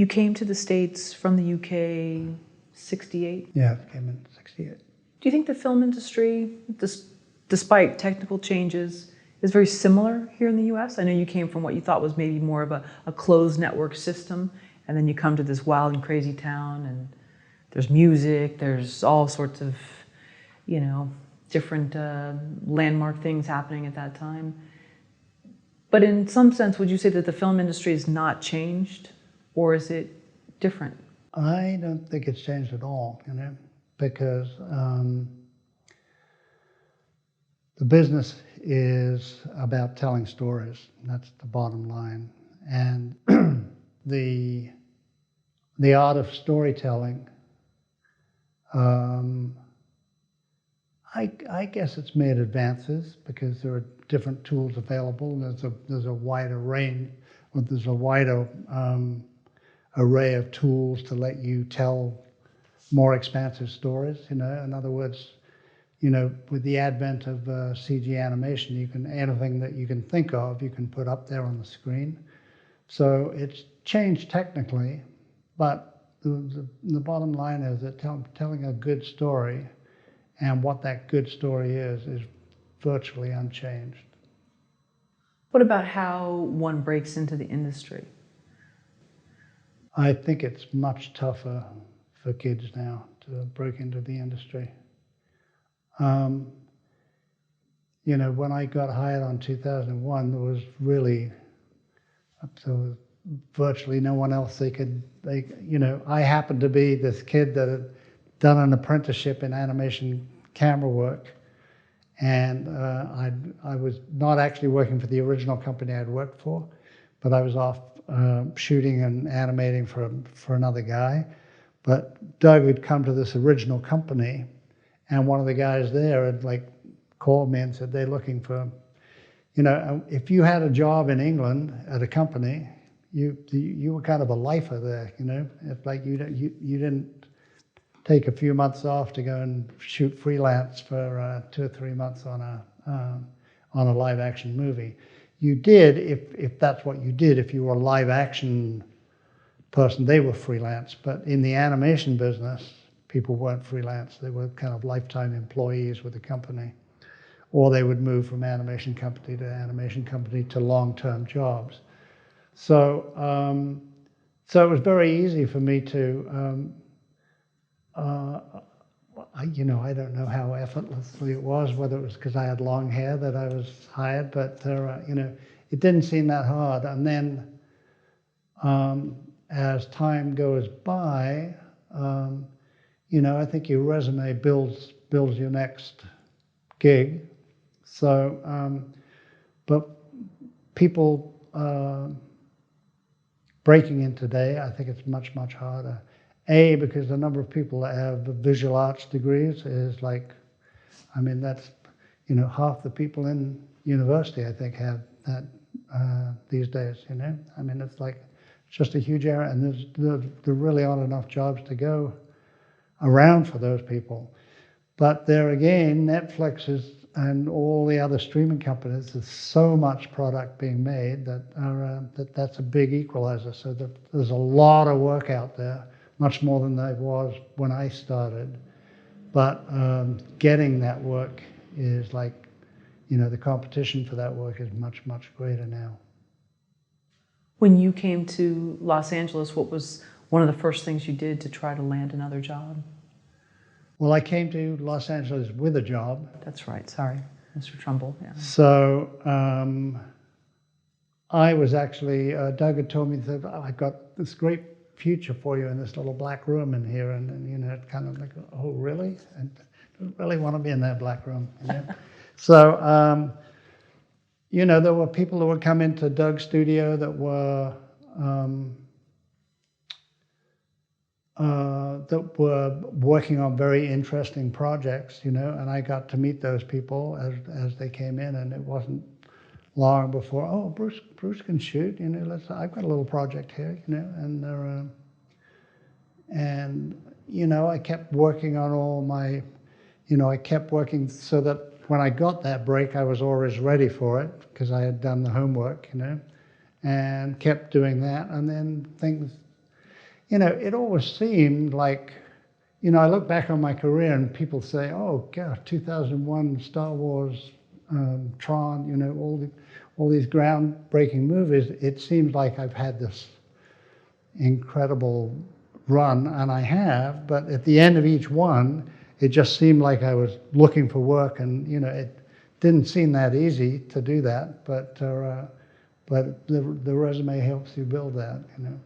You came to the States from the UK 68? Yeah, I came in 68. Do you think the film industry, despite technical changes, is very similar here in the US? I know you came from what you thought was maybe more of a closed network system, and then you come to this wild and crazy town, and there's music, there's all sorts of, different landmark things happening at that time. But in some sense, would you say that the film industry has not changed, or is it different? I don't think it's changed at all, because the business is about telling stories. That's the bottom line. And the art of storytelling, I guess it's made advances because there are different tools available. There's a wider range, or there's a wider array of tools to let you tell more expansive stories. In other words, with the advent of CG animation, anything that you can think of, you can put up there on the screen. So it's changed technically, but the bottom line is that telling a good story and what that good story is virtually unchanged. What about how one breaks into the industry? I think it's much tougher for kids now to break into the industry. When I got hired on 2001, there was virtually no one else I happened to be this kid that had done an apprenticeship in animation camera work, and I was not actually working for the original company I'd worked for, but I was off shooting and animating for another guy. But Doug had come to this original company, and one of the guys there had called me and said they're looking for, if you had a job in England at a company, you were kind of a lifer there. It's like you didn't take a few months off to go and shoot freelance for 2 or 3 months on a live action movie. You did if that's what you did. If you were a live action person, they were freelance. But in the animation business, people weren't freelance. They were kind of lifetime employees with the company, or they would move from animation company to long-term jobs. So it was very easy for me to. I don't know how effortlessly it was, whether it was because I had long hair that I was hired, but it didn't seem that hard. And then as time goes by, I think your resume builds your next gig. So, but people breaking in today, I think it's much, much harder. Because the number of people that have visual arts degrees is that's, half the people in university, I think, have that these days, it's just a huge area, and there really aren't enough jobs to go around for those people. But there again, Netflix and all the other streaming companies, there's so much product being made that's a big equalizer. So there's a lot of work out there, much more than there was when I started. But getting that work is the competition for that work is much, much greater now. When you came to Los Angeles, what was one of the first things you did to try to land another job? Well, I came to Los Angeles with a job. That's right, sorry, Mr. Trumbull. Yeah. So I was actually, Doug had told me that I got this great future for you in this little black room in here, and it kind of oh really? And I don't really want to be in that black room. So there were people who would come into Doug's studio that were working on very interesting projects, and I got to meet those people as they came in, and it wasn't long before, oh, Bruce can shoot, I've got a little project here, and I kept working on all my, I kept working so that when I got that break, I was always ready for it because I had done the homework, and kept doing that, and then things, you know, it always seemed like, you know, I look back on my career and people say, oh, God, 2001, Star Wars, Tron, you know, all these groundbreaking movies. It seems like I've had this incredible run, and I have, but at the end of each one, it just seemed like I was looking for work, and, you know, it didn't seem that easy to do that, but the resume helps you build that, you know.